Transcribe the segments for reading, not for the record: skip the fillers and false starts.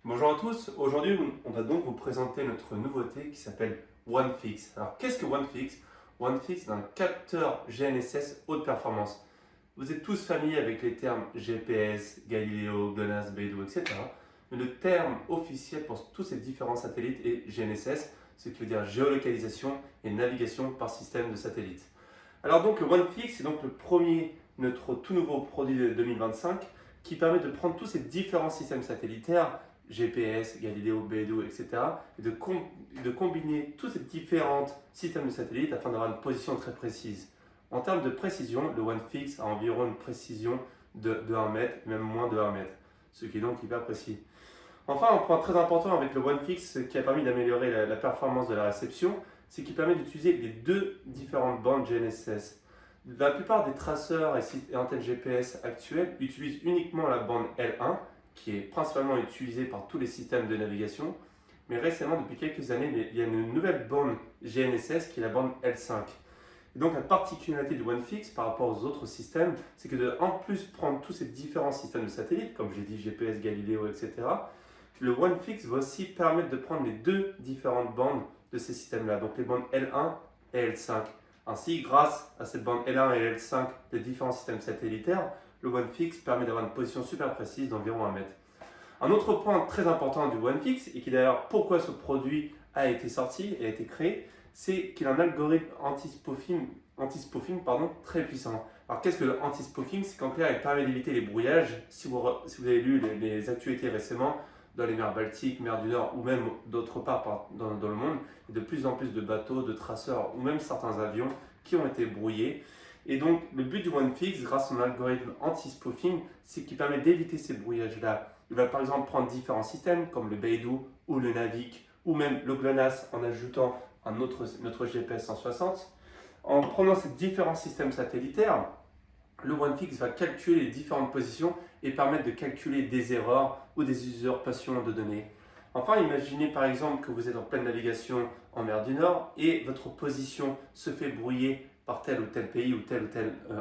Bonjour à tous, aujourd'hui on va donc vous présenter notre nouveauté qui s'appelle OneFix. Alors qu'est-ce que OneFix? OneFix est un capteur GNSS haute performance. Vous êtes tous familiers avec les termes GPS, Galileo, GLONASS, Beidou, etc. Mais le terme officiel pour tous ces différents satellites est GNSS, ce qui veut dire géolocalisation et navigation par système de satellites. Alors donc le OneFix est donc le premier, notre tout nouveau produit de 2025 qui permet de prendre tous ces différents systèmes satellitaires GPS, Galileo, Beidou, etc. et de combiner tous ces différents systèmes de satellites afin d'avoir une position très précise. En termes de précision, le OneFix a environ une précision de 1 mètre, même moins de 1 mètre, ce qui est donc hyper précis. Enfin, un point très important avec le OneFix qui a permis d'améliorer la performance de la réception, c'est qu'il permet d'utiliser les deux différentes bandes GNSS. La plupart des traceurs et antennes GPS actuels utilisent uniquement la bande L1, qui est principalement utilisée par tous les systèmes de navigation. Mais récemment, depuis quelques années, il y a une nouvelle bande GNSS qui est la bande L5. Et donc la particularité du OneFix par rapport aux autres systèmes, c'est que en plus prendre tous ces différents systèmes de satellites, comme j'ai dit GPS, Galileo, etc., le OneFix va aussi permettre de prendre les deux différentes bandes de ces systèmes-là, donc les bandes L1 et L5. Ainsi, grâce à cette bande L1 et L5 des différents systèmes satellitaires, le OneFix permet d'avoir une position super précise d'environ 1 mètre. Un autre point très important du OneFix, et qui d'ailleurs pourquoi ce produit a été sorti et a été créé, c'est qu'il a un algorithme anti-spoofing très puissant. Alors qu'est-ce que le anti-spoofing? C'est qu'en clair, il permet d'éviter les brouillages. Si vous avez lu les actualités récemment, dans les mers Baltiques, mer du Nord ou même d'autre part dans le monde, il y a de plus en plus de bateaux, de traceurs ou même certains avions qui ont été brouillés. Et donc le but du OneFix, grâce à son algorithme anti-spoofing, c'est qu'il permet d'éviter ces brouillages-là. Il va par exemple prendre différents systèmes comme le Beidou ou le Navic ou même le GLONASS en ajoutant notre GPS 160. En prenant ces différents systèmes satellitaires, le OneFix va calculer les différentes positions et permettre de calculer des erreurs ou des usurpations de données. Enfin, imaginez par exemple que vous êtes en pleine navigation en mer du Nord et votre position se fait brouiller par tel ou tel pays ou telle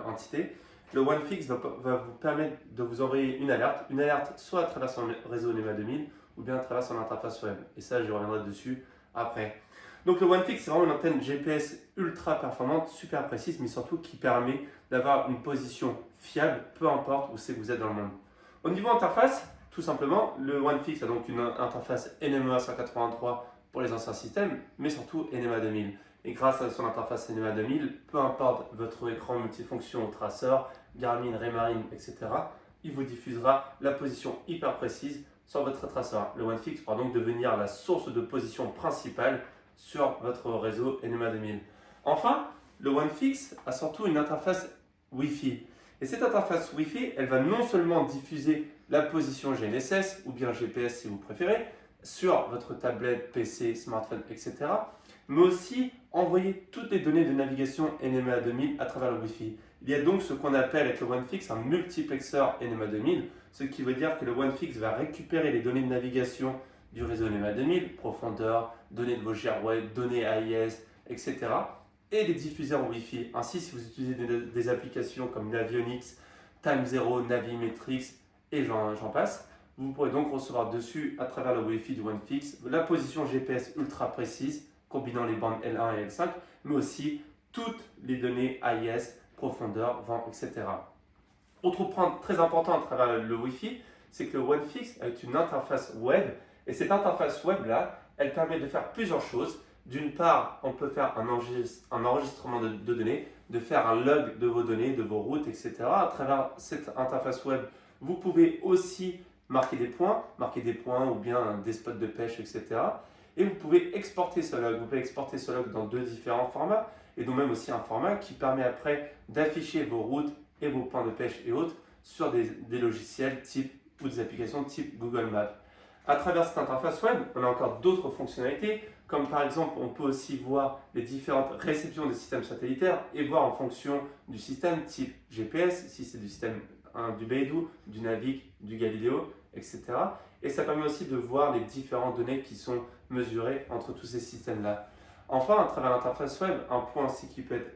entité. Le OneFix va vous permettre de vous envoyer une alerte soit à travers son réseau NEMA 2000 ou bien à travers son interface web. Et ça, je reviendrai dessus après. Donc le OneFix, c'est vraiment une antenne GPS ultra performante, super précise, mais surtout qui permet d'avoir une position fiable, peu importe où c'est que vous êtes dans le monde. Au niveau interface, tout simplement, le OneFix a donc une interface NMEA 183 pour les anciens systèmes, mais surtout NMEA 2000. Et grâce à son interface NMEA 2000, peu importe votre écran multifonction, traceur, Garmin, Raymarine, etc., il vous diffusera la position hyper précise sur votre traceur. Le OneFix pourra donc devenir la source de position principale sur votre réseau NMEA 2000. Enfin, le OneFix a surtout une interface Wi-Fi. Et cette interface Wi-Fi, elle va non seulement diffuser la position GNSS ou bien GPS si vous préférez, sur votre tablette, PC, smartphone, etc., mais aussi envoyer toutes les données de navigation NMEA 2000 à travers le Wi-Fi. Il y a donc ce qu'on appelle avec le OneFix un multiplexeur NMEA 2000, ce qui veut dire que le OneFix va récupérer les données de navigation du réseau NMEA 2000, profondeur, données de vos GRWay, données AIS, etc. et les diffuser en Wi-Fi. Ainsi, si vous utilisez des applications comme Navionics, Time Zero, Navimetrix et j'en passe, vous pourrez donc recevoir dessus, à travers le Wi-Fi du OneFix, la position GPS ultra précise, combinant les bandes L1 et L5, mais aussi toutes les données AIS, profondeur, vent, etc. Autre point très important à travers le Wi-Fi, c'est que le OneFix a une interface web, et cette interface web-là, elle permet de faire plusieurs choses. D'une part, on peut faire un enregistrement de données, de faire un log de vos données, de vos routes, etc. À travers cette interface web, vous pouvez aussi marquer des points ou bien des spots de pêche, etc. Et vous pouvez exporter ce log. Vous pouvez exporter ce log dans deux différents formats, et donc même aussi un format qui permet après d'afficher vos routes et vos points de pêche et autres sur des logiciels type ou des applications type Google Maps. À travers cette interface web, on a encore d'autres fonctionnalités, comme par exemple, on peut aussi voir les différentes réceptions des systèmes satellitaires et voir en fonction du système type GPS, si c'est du système du Beidou, du Navic, du Galileo, etc. Et ça permet aussi de voir les différentes données qui sont mesurées entre tous ces systèmes-là. Enfin, à travers l'interface web, un point aussi qui peut être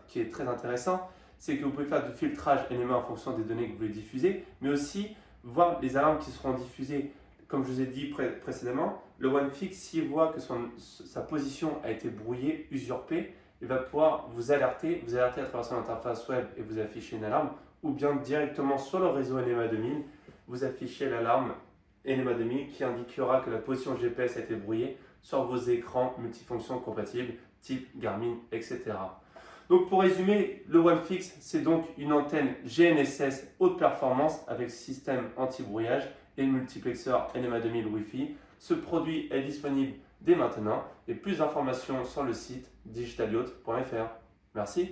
qui est très intéressant, c'est que vous pouvez faire du filtrage NMA en fonction des données que vous voulez diffuser, mais aussi voir les alarmes qui seront diffusées. Comme je vous ai dit précédemment, le OneFix, s'il voit que sa position a été brouillée, usurpée, il va pouvoir vous alerter à travers son interface web et vous afficher une alarme, ou bien directement sur le réseau NMA 2000, vous affichez l'alarme NMA 2000 qui indiquera que la position GPS a été brouillée sur vos écrans multifonctions compatibles type Garmin, etc. Donc pour résumer, le OneFix, c'est donc une antenne GNSS haute performance avec système anti-brouillage et multiplexeur NMA 2000 Wi-Fi. Ce produit est disponible dès maintenant et plus d'informations sur le site digitalyacht.fr. Merci.